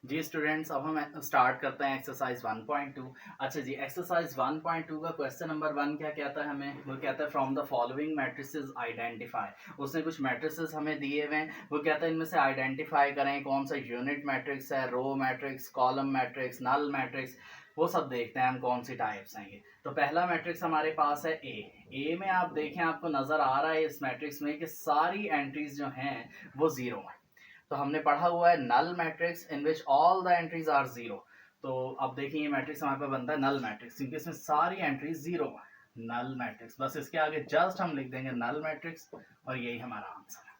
जी students, अब हम start करते हैं एक्सरसाइज 1.2। अच्छा जी, एक्सरसाइज 1.2 का क्वेश्चन नंबर 1 क्या कहता है हमें? वो कहता है from the following matrices identify. उसने कुछ मैट्रिसेस हमें दिए हुए हैं, वो कहता है इनमें से आइडेंटिफाई करें कौन सा यूनिट मैट्रिक्स है, row matrix, column matrix, null matrix. वो सब देखते हैं हम कौन सी टाइप्स हैं ये। तो पहला मैट्रिक्स हमारे पास है ए में। आप देखें, आपको नजर आ रहा है इस मैट्रिक्स में कि सारी एंट्रीज जो हैं वो जीरो हैं। तो हमने पढ़ा हुआ है null matrix in which all the entries are zero. तो अब देखिए ये मैट्रिक्स हमारे पास बनता है नल मैट्रिक्स, क्योंकि इसमें सारी एंट्रीज जीरो है। नल मैट्रिक्स, बस इसके आगे जस्ट हम लिख देंगे नल मैट्रिक्स और यही हमारा आंसर है।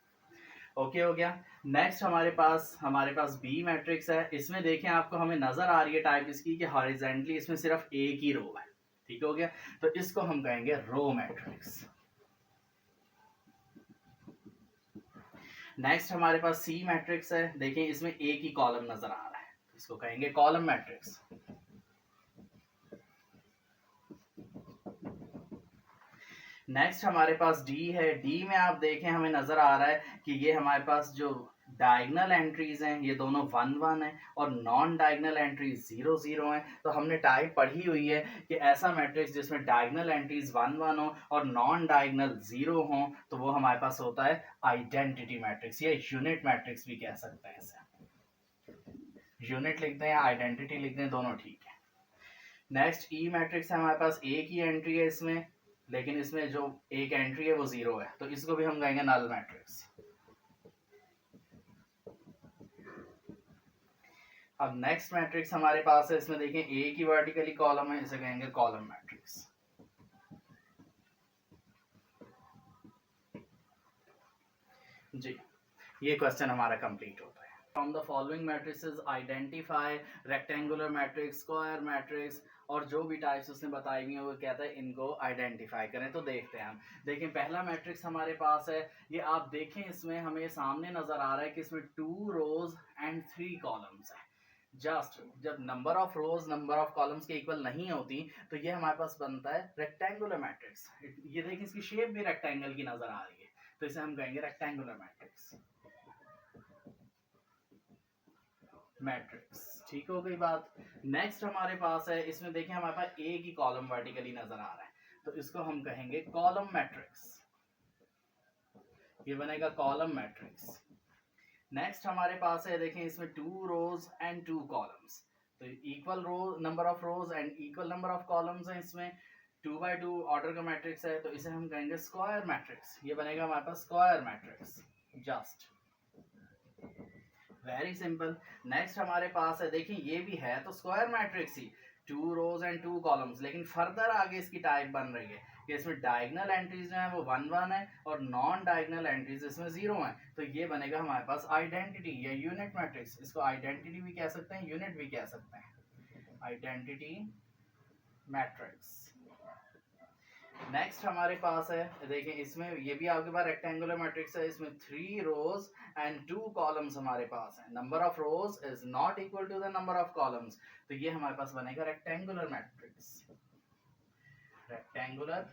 ओके हो गया। नेक्स्ट हमारे पास बी मैट्रिक्स है। इसमें देखें, आपको हमें नजर आ रही है टाइप इसकी कि हॉरिजेंटली इसमें सिर्फ एक ही रो है। ठीक हो गया, तो इसको हम कहेंगे रो मैट्रिक्स। नेक्स्ट हमारे पास सी मैट्रिक्स है। देखें, इसमें एक ही कॉलम नजर आ रहा है, इसको कहेंगे कॉलम मैट्रिक्स। नेक्स्ट हमारे पास डी है। डी में आप देखें, हमें नजर आ रहा है कि ये हमारे पास जो डायगनल एंट्रीज हैं ये दोनों 1 1 है और नॉन डायगनल एंट्रीज 0 0 हैं। तो हमने टाइप पढ़ी हुई है कि ऐसा मैट्रिक्स जिसमें डायगनल एंट्रीज 1 1 हो और नॉन डायगनल 0 हो, तो वो हमारे पास होता है आइडेंटिटी मैट्रिक्स या यूनिट मैट्रिक्स भी कह सकते हैं इसे। यूनिट लिख दें या आइडेंटिटी लिख दें, दोनों ठीक है। नेक्स्ट ई मैट्रिक्स है। हमारे पास एक ही एंट्री है इसमें, लेकिन इसमें जो एक एंट्री है वो 0 है, तो इसको भी हम कहेंगे नल मैट्रिक्स। अब नेक्स्ट मैट्रिक्स हमारे पास है। इसमें देखें एक ही वर्टिकली कॉलम है, इसे कहेंगे कॉलम मैट्रिक्स। जी, ये क्वेश्चन हमारा कंप्लीट होता है। From the following matrices identify rectangular matrix, square matrix और जो भी टाइप्स उसने बताई हुई है वो कहता है इनको आइडेंटिफाई करें। तो देखते हैं हम। देखें, पहला मैट्रिक्स हमारे पास है। ये आप देखें, इसमें हमें सामने नजर आ रहा है कि इसमें 2 रोज एंड 3 कॉलम्स है। जस्ट जब number of rose number of columns के इक्वल नहीं होती, तो ये हमारे पास बनता है रेक्टेंगुलर मैट्रिक्स। ये देखिए, इसकी शेप भी रेक्टेंगल की नजर आ रही है, तो इसे हम कहेंगे रेक्टेंगुलर मैट्रिक्स। ठीक हो गई बात। नेक्स्ट हमारे पास है। इसमें देखें, हमारे पास एक ही कॉलम वर्टिकली नजर आ रहा है, तो इसको हम कहेंगे कॉलम मैट्रिक्स। ये बनेगा कॉलम मैट्रिक्स। नेक्स्ट हमारे पास है। देखें, इसमें 2 रोज एंड 2 कॉलम्स, तो equal row number of rows and equal number of columns हैं इसमें। 2 बाई 2 ऑर्डर का मैट्रिक्स है, तो इसे हम कहेंगे स्क्वायर मैट्रिक्स। ये बनेगा हमारे पास square matrix. Just very simple. Next हमारे पास है। देखिए, ये भी है तो स्क्वायर मैट्रिक्स ही, 2 रोज एंड 2 कॉलम्स, लेकिन फर्दर आगे इसकी टाइप बन रही है कि इसमें डायगनल एंट्रीज जो है वो 1 1 है और नॉन डायगनल एंट्रीज इसमें 0 है। तो ये बनेगा हमारे पास आइडेंटिटी या यूनिट मैट्रिक्स। इसको आइडेंटिटी भी कह सकते हैं, यूनिट भी कह सकते हैं, आइडेंटिटी मैट्रिक्स। नेक्स्ट हमारे पास है। देखिए, इसमें ये भी आपके पास रेक्टेंगुलर मैट्रिक्स है। इसमें 3 रोज एंड 2 कॉलम्स हमारे पास है। Number of rows is not equal to the number of columns, तो ये हमारे पास बनेगा rectangular matrix. Rectangular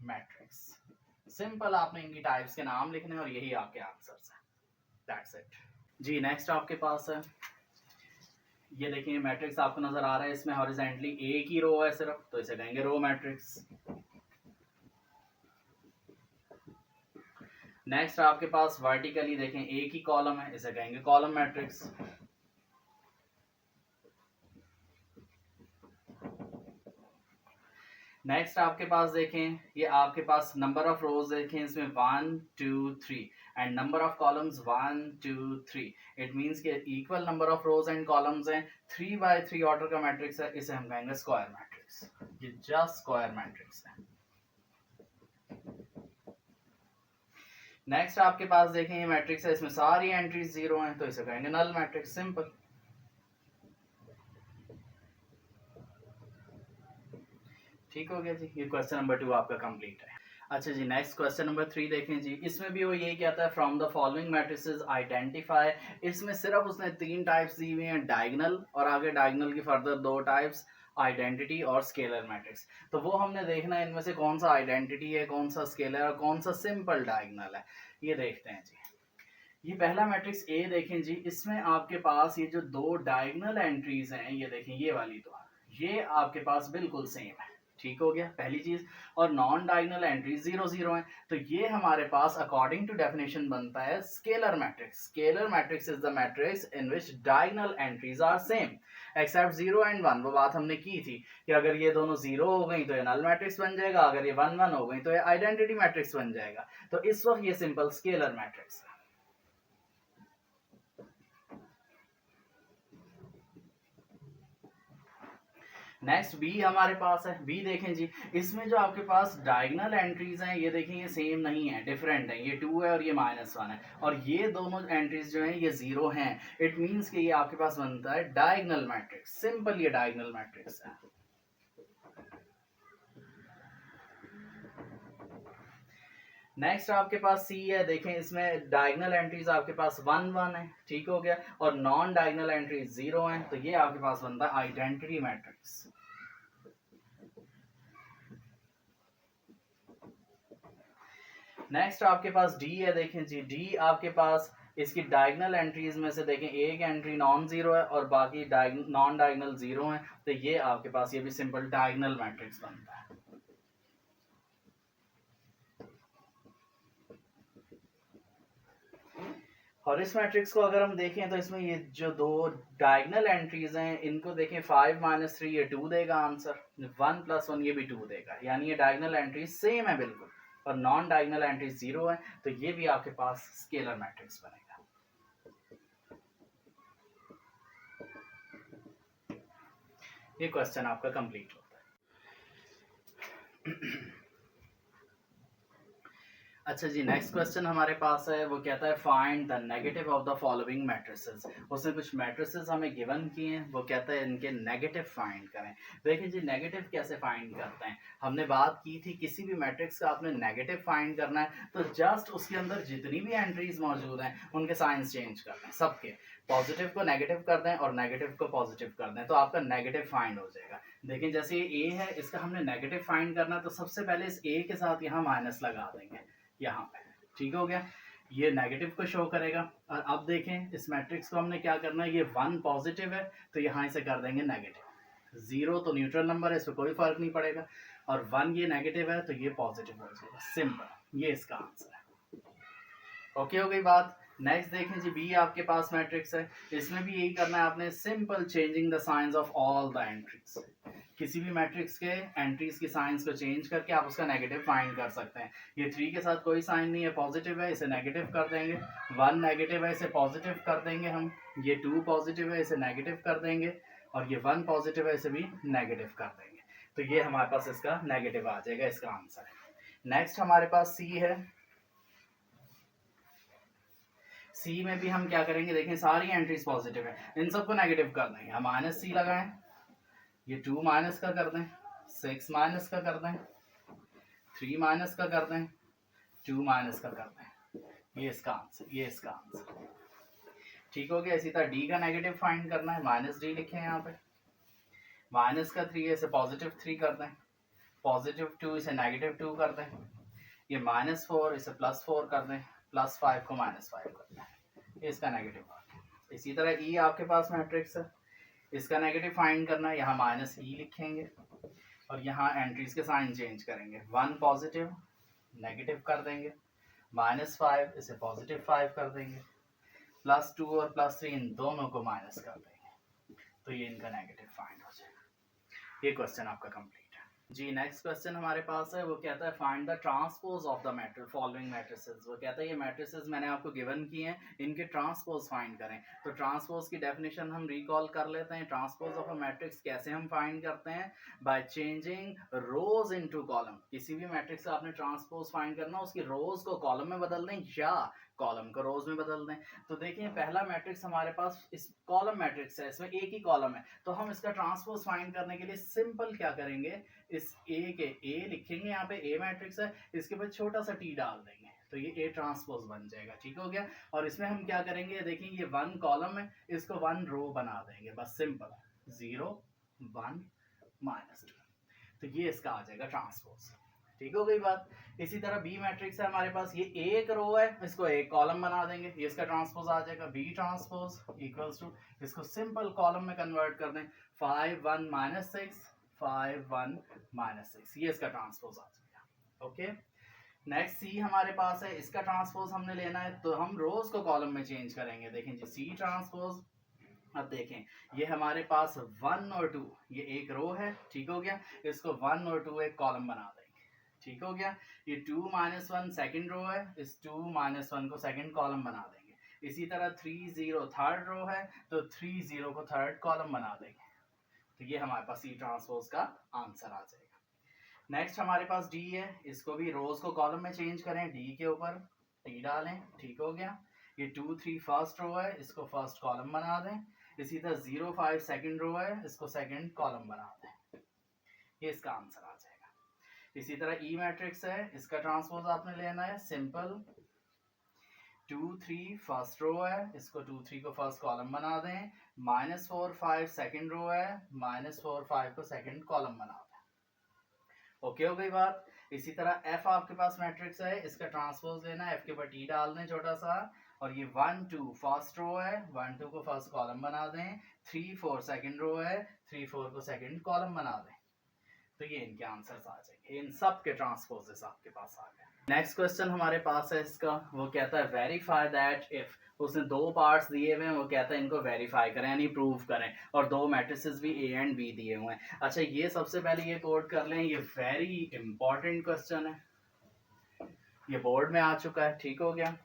matrix. Simple, आपने इनकी टाइप्स के नाम लिखने और यही आपके आंसर्स हैं। That's it. जी, नेक्स्ट आपके पास है। ये देखिए, मैट्रिक्स आपको नजर आ रहा है, इसमें हॉरिजेंटली एक ही रो है सिर्फ, तो इसे कहेंगे रो मैट्रिक्स। नेक्स्ट आपके पास वर्टिकली देखें एक ही कॉलम है, इसे कहेंगे कॉलम मैट्रिक्स। नेक्स्ट आपके पास देखें, ये आपके पास नंबर ऑफ रोज देखें, इसमें 1 2 3 and number of columns 1 2 3। It means कि equal number of rows and columns हैं। 3 बाय 3 ऑर्डर का मैट्रिक्स है, इसे हम कहेंगे स्क्वायर मैट्रिक्स। ये जस्ट स्क्वायर मैट्रिक्स है। नेक्स्ट आपके पास देखें, ये मैट्रिक्स है, इसमें सारी एंट्रीज 0 हैं, तो इसे कहेंगे नल मैट्रिक्स। सिंपल। ठीक हो गया जी, ये क्वेश्चन नंबर 2 आपका कंप्लीट है। अच्छा जी, नेक्स्ट क्वेश्चन नंबर 3 देखें जी। इसमें भी वो यही कहता है from the following matrices identify. इसमें सिर्फ उसने 3 टाइप्स दी हुई हैं, डायगनल और आगे डायगनल की फर्दर 2 टाइप्स, आइडेंटिटी और स्केलर मैट्रिक्स। तो वो हमने देखना है इनमें से कौन सा आइडेंटिटी है, कौन सा स्केलर और कौन सा सिंपल डायगनल है। ये देखते हैं जी। ये पहला मैट्रिक्स ए देखें जी, इसमें आपके पास ये जो दो डायगोनल एंट्रीज हैं, ये देखें ये वाली दो, ये आपके पास बिल्कुल सेम है। ठीक हो गया पहली चीज। और नॉन डायगोनल एंट्रीज 0 0 है, तो ये हमारे पास अकॉर्डिंग टू डेफिनेशन बनता है scalar matrix. Scalar matrix is the matrix in which diagonal entries are same except 0 and 1। वो बात हमने की थी कि अगर ये दोनों 0 हो गई तो ये नल मैट्रिक्स बन जाएगा, अगर ये 1 1 हो गई तो ये आइडेंटिटी मैट्रिक्स बन जाएगा। तो इस वक्त ये सिंपल स्केलर मैट्रिक्स है। नेक्स्ट बी हमारे पास है। बी देखें जी, इसमें जो आपके पास डायगोनल एंट्रीज हैं, ये देखें ये सेम नहीं है, डिफरेंट है। ये 2 है और ये -1 है, और ये दोनों एंट्रीज जो हैं ये 0 हैं। इट मींस कि ये आपके पास बनता है डायगोनल मैट्रिक्स। सिंपल ये डायगोनल मैट्रिक्स है। नेक्स्ट आपके पास सी है। देखें इसमें डायगोनल एंट्रीज आपके पास 1 1 है, ठीक हो गया, और नॉन डायगोनल एंट्रीज 0 है, तो ये आपके पास बनता है आइडेंटिटी मैट्रिक्स। नेक्स्ट आपके पास डी है। देखें जी, डी आपके पास इसकी डायगोनल एंट्रीज में से देखें एक एंट्री नॉन जीरो है और बाकी नॉन डायगोनल 0 है, तो ये आपके पास ये भी सिंपल डायगोनल मैट्रिक्स बनता है। और इस मैट्रिक्स को अगर हम देखें तो इसमें ये जो दो डायगोनल एंट्रीज हैं, इनको देखें 5 - 3 ये 2 देगा आंसर, 1 + 1 ये भी 2 देगा, यानी ये डायगोनल एंट्रीज सेम है बिल्कुल, और नॉन डायगोनल एंट्रीज 0 है, तो ये भी आपके पास स्केलर मैट्रिक्स बनेगा। ये क्वेश्चन आपका कंप्लीट होता है। अच्छा जी, नेक्स्ट क्वेश्चन हमारे पास है, वो कहता है find the negative of the following matrices. उसने कुछ मैट्रिसेस हमें गिवन किए हैं, वो कहता है इनके नेगेटिव फाइंड करें। देखिए जी, नेगेटिव कैसे फाइंड करते हैं, हमने बात की थी किसी भी मैट्रिक्स का आपने नेगेटिव फाइंड करना है तो जस्ट उसके अंदर जितनी भी एंट्रीज मौजूद हैं उनके साइंस चेंज करना है, सबके पॉजिटिव को नेगेटिव कर दें और नेगेटिव को पॉजिटिव कर दें, तो आपका नेगेटिव फाइंड हो जाएगा। देखिए जैसे ये ए है, इसका हमने नेगेटिव फाइंड करना है, तो सबसे पहले इस ए के साथ यहाँ माइनस लगा देंगे यहाँ पे, ठीक हो गया, ये नेगेटिव को शो करेगा। और अब देखें इस मैट्रिक्स को हमने क्या करना है, ये 1 पॉजिटिव है तो यहाँ इसे कर देंगे नेगेटिव, 0 तो न्यूट्रल नंबर है, इस पर कोई फर्क नहीं पड़ेगा, और 1 ये नेगेटिव है तो ये पॉजिटिव हो जाएगा। सिंपल, ये इसका आंसर है। ओके हो गई बात। नेक्स्ट देखें जी, बी आपके पास मैट्रिक्स है, इसमें भी यही करना है आपने, simple changing the science of all the entries. किसी भी मैट्रिक्स के एंट्रीज की साइंस को चेंज करके आप उसका नेगेटिव फाइंड कर सकते हैं। ये 3 के साथ कोई साइन नहीं है, पॉजिटिव है, इसे नेगेटिव कर देंगे, 1 नेगेटिव है, इसे पॉजिटिव कर देंगे हम, ये 2 पॉजिटिव है, इसे नेगेटिव कर देंगे, और ये 1 पॉजिटिव है, इसे भी नेगेटिव कर देंगे, तो ये हमारे पास इसका नेगेटिव आ जाएगा, इसका आंसर है। नेक्स्ट हमारे पास सी है। सी में भी हम क्या करेंगे, देखें सारी एंट्रीज पॉजिटिव है, इन सबको नेगेटिव कर देंगे, हम -c लगाएं, ये 2 माइनस का कर दें, 6 माइनस का कर दें, 3 माइनस का कर दें, 2 माइनस का कर दें, ये इसका आंसर, ये इसका आंसर, ठीक हो गया। इसी तरह डी का नेगेटिव फाइंड करना है, -d लिखे हैं यहाँ पे, माइनस का 3 इसे +3 कर दें, +2 इसे -2 कर दें, ये -4 इसे +4 कर दें, +5 को -5 कर दें, ये इसका नेगेटिव आ गया। इसी तरह ई आपके पास मैट्रिक्स है, इसका नेगेटिव फाइंड करना है, यहाँ -e लिखेंगे और यहाँ एंट्रीज के साइन चेंज करेंगे, 1 पॉजिटिव नेगेटिव कर देंगे, -5 इसे +5 कर देंगे, +2 और +3 इन दोनों को माइनस कर देंगे, तो ये इनका नेगेटिव फाइंड हो जाएगा। ये क्वेश्चन आपका कंप्लीट है जी। नेक्स्ट क्वेश्चन हमारे पास है, वो कहता है find the transpose of the matrix following matrices. वो कहता है ये मैट्रिसेस मैंने आपको गिवन किए हैं, इनके ट्रांसपोज फाइंड करें। तो ट्रांसपोज की डेफिनेशन हम रिकॉल कर लेते हैं। ट्रांसपोज ऑफ अ मैट्रिक्स कैसे हम फाइंड करते हैं, by changing rose into column. किसी भी मैट्रिक्स का आपने ट्रांसपोज फाइंड करना, उसकी रोज को कॉलम में बदल दें या कॉलम को रोज में बदल दें। तो देखिए पहला मैट्रिक्स हमारे पास इस कॉलम मैट्रिक्स है, इसमें एक ही कॉलम है, तो हम इसका ट्रांसपोज फाइंड करने के लिए सिंपल क्या करेंगे, इस ए के ए लिखेंगे, यहाँ पे ए मैट्रिक्स है, इसके बाद छोटा सा टी डाल देंगे, तो ये ए ट्रांसपोज बन जाएगा, ठीक हो गया। और इसमें हम क्या करेंगे, देखिए ये 1 कॉलम है, इसको 1 रो बना देंगे, बस सिंपल 0 1 -2, तो ये इसका आ जाएगा ट्रांसपोज, ठीक हो गई बात। इसी तरह बी मैट्रिक्स है हमारे पास, ये एक रो है, इसको एक कॉलम बना देंगे, ये इसका ट्रांसपोज आ जाएगा, बी ट्रांसपोज इक्वल्स टू, इसको सिंपल कॉलम में कन्वर्ट कर दें, 5 1 -6 5 1 -6, ये इसका ट्रांसपोज आ जाएगा। ओके, नेक्स्ट सी हमारे पास है, इसका ट्रांसपोज हमने लेना है तो हम रोज को कॉलम में चेंज करेंगे। देखें जी सी ट्रांसपोज, अब देखें ये हमारे पास 1 और 2, ये एक रो है, ठीक हो गया, इसको 1 और 2 एक कॉलम बना देंगे, ठीक हो गया। ये 2 -1 सेकंड रो है, इस 2 -1 को सेकंड कॉलम बना देंगे। इसी तरह 3 0 थर्ड रो है, तो 3 0 को थर्ड कॉलम बना देंगे। तो ये हमारे पास सी ट्रांसपोज का आंसर आ जाएगा। नेक्स्ट हमारे पास डी है, इसको भी रोज को कॉलम में चेंज करें, डी के ऊपर टी डालें, ठीक हो गया। ये 2 3 फर्स्ट रो है, इसको फर्स्ट कॉलम बना दें। इसी तरह 0 5 सेकंड रो है, इसको सेकंड कॉलम बना दें, ये इसका आंसर आ जाएगा। इसी तरह ई मैट्रिक्स है, इसका ट्रांसपोज आपने लेना है सिंपल, 2 3 फर्स्ट रो है, इसको 2 3 को फर्स्ट कॉलम बना दें, -4 5 सेकंड रो है, -4 5 को सेकंड कॉलम बना दें। ओके हो गई बात। इसी तरह एफ आपके पास मैट्रिक्स है, इसका ट्रांसपोज लेना है, एफ के ऊपर टी डाल दें छोटा सा, और ये 1 2 फर्स्ट रो है, 1 2 को फर्स्ट कॉलम बना दें, 3 4 सेकंड रो है, 3 4 को सेकंड कॉलम बना दें। तो ये इनके आंसर्स आ जाएंगे, इन सब के ट्रांसपोजेस आपके पास आ गए। नेक्स्ट क्वेश्चन हमारे पास है इसका, वो कहता है वेरीफाई दैट इफ, उसने दो पार्ट्स दिए हुए हैं, वो कहता है इनको वेरीफाई करें यानी प्रूव करें, और दो मैट्रिसेस भी ए एंड बी दिए हुए हैं। अच्छा ये सबसे पहले ये कोड कर लें, ये वेरी इंपॉर्टेंट क्वेश्चन है, ये बोर्ड में आ चुका है, ठीक हो गया।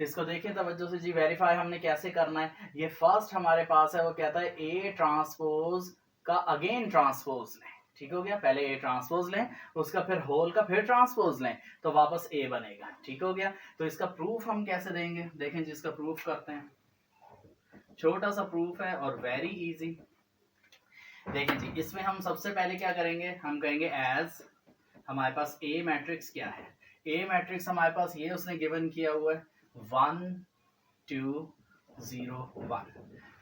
इसको देखें तवज्जो से जी, वेरीफाई हमने कैसे करना है। ये फर्स्ट हमारे पास है, वो कहता है ए ट्रांसपोज का अगेन ट्रांसपोज लें, ठीक हो गया। पहले ए ट्रांसपोज लें, उसका फिर होल का फिर ट्रांसपोज लें, तो वापस ए बनेगा, ठीक हो गया। तो इसका प्रूफ हम कैसे देंगे, देखें जी इसका प्रूफ करते हैं, छोटा सा प्रूफ है और वेरी इजी। देखें जी, इसमें हम सबसे पहले क्या करेंगे, हम कहेंगे एज हमारे पास ए मैट्रिक्स क्या है, ए मैट्रिक्स हमारे पास ये उसने गिवन किया हुआ है 1 2 0 1,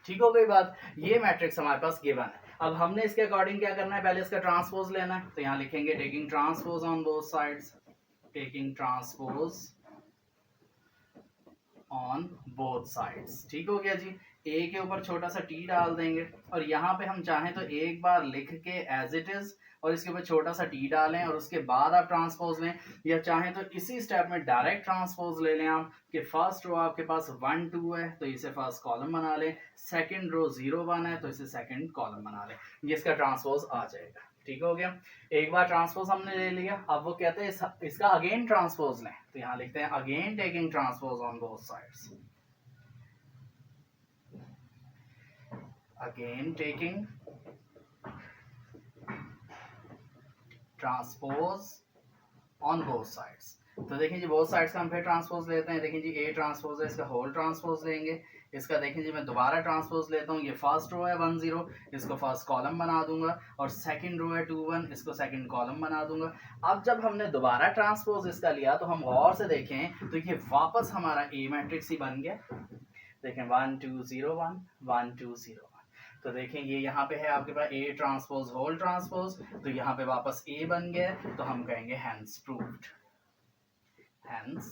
ठीक हो गई बात। ये मैट्रिक्स हमारे पास गिवन है। अब हमने इसके अकॉर्डिंग क्या करना है, पहले इसका ट्रांसपोज लेना है, तो यहाँ लिखेंगे taking transpose on both sides, taking transpose on both sides, ठीक हो गया जी। ए के ऊपर छोटा सा टी डाल देंगे, और यहाँ पे हम चाहें तो एक बार लिख के एज इट इज और इसके ऊपर छोटा सा टी डालें और उसके बाद आप ट्रांसपोज लें, या चाहें तो इसी स्टेप में डायरेक्ट ट्रांसपोज ले लें आप, कि फर्स्ट रो आपके पास 1 2 है तो इसे फर्स्ट कॉलम बना लें, सेकंड रो 0 1 है तो इसे सेकंड कॉलम बना लें, ये इसका ट्रांसपोज आ जाएगा, ठीक हो गया। एक बार ट्रांसपोज हमने ले लिया, अब वो कहते हैं इसका अगेन ट्रांसपोज लें, तो यहाँ लिखते हैं again taking transpose on both sides, again taking transpose on both sides. तो देखें जी बोथ साइड्स का हम फिर ट्रांसपोज लेते हैं, देखें जी ए ट्रांसपोज है, इसका होल ट्रांसपोज लेंगे, इसका देखें जी मैं दोबारा ट्रांसपोज लेता हूँ, ये फर्स्ट रो है 1 0, इसको फर्स्ट कॉलम बना दूंगा, और सेकंड रो है 2 1, इसको सेकंड कॉलम बना दूंगा। अब जब हमने दोबारा ट्रांसपोज इसका लिया तो हम गौर से देखें तो ये वापस हमारा ए मैट्रिक्स ही बन गया, देखें 1 2 0 1 1 2 0 1, तो देखें ये यहाँ पे है आपके पास ए ट्रांसपोज होल ट्रांसपोज, तो यहाँ पे वापस ए बन गया, तो हम कहेंगे हैंस प्रूव्ड, हैंस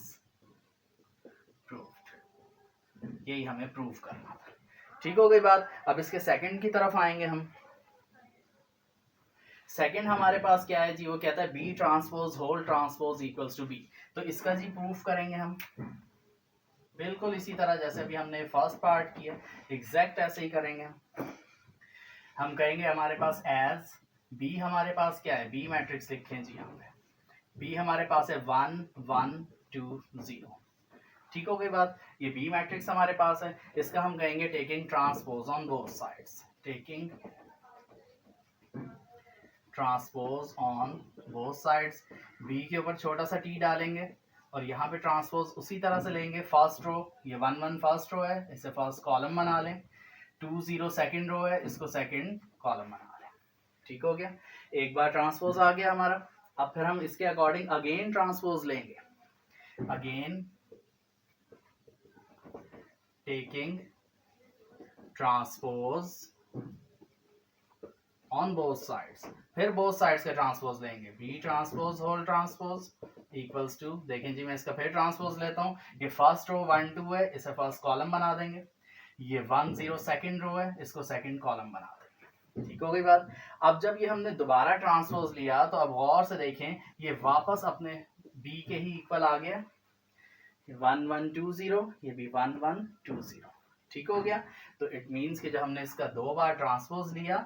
प्रूव्ड, यही हमें प्रूव करना था, ठीक हो गई बात। अब इसके सेकंड की तरफ आएंगे हम। सेकंड हमारे पास क्या है जी, वो कहता है B transpose whole transpose equals to B, तो इसका जी प्रूफ करेंगे हम बिल्कुल इसी तरह जैसे भी हमने फर्स्ट पार्ट किया, एग्जैक्ट ऐसे ही करेंगे हम कहेंगे हमारे पास एज बी, हमारे पास क्या है, बी मैट्रिक्स लिखें जी, यहाँ पे बी हमारे पास है 1 1 2 0, ठीक हो गई बात। ये बी मैट्रिक्स हमारे पास है, इसका हम कहेंगे taking transpose on both sides, taking transpose on both sides, B के ऊपर छोटा सा टी डालेंगे, और यहाँ पे ट्रांसपोज उसी तरह से लेंगे, फर्स्ट रो ये 1 1 फर्स्ट रो है, इसे फर्स्ट कॉलम बना लें, 2 0 सेकंड रो है, इसको सेकंड कॉलम बना लें, ठीक हो गया। एक बार ट्रांसपोज आ गया हमारा, अब फिर हम इसके अकॉर्डिंग अगेन ट्रांसपोज लेंगे, again taking transpose on both sides, फिर बोथ साइड्स का ट्रांसपोज लेंगे, B transpose whole transpose equals to, देखें जी मैं इसका फिर ट्रांसपोज लेता हूँ, ये फर्स्ट रो 1 2 है, इसे फर्स्ट कॉलम बना देंगे, ये 1 0 सेकंड रो है, इसको सेकंड कॉलम बना देंगे। ठीक हो गई बात। अब जब ये हमने दोबारा ट्रांसपोज लिया तो अब गौर से देखें ये वापस अपने बी के ही इक्वल आ गया, 1 1 2 0, ये भी 1 1 2 0। ठीक हो गया। तो इट मीन्स कि जब हमने इसका 2 बार ट्रांसपोज लिया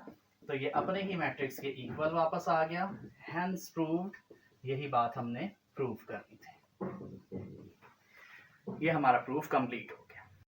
तो ये अपने ही मैट्रिक्स के इक्वल वापस आ गया, हेंस प्रूव्ड। यही बात हमने प्रूव करनी थी। ये हमारा प्रूफ कंप्लीट हो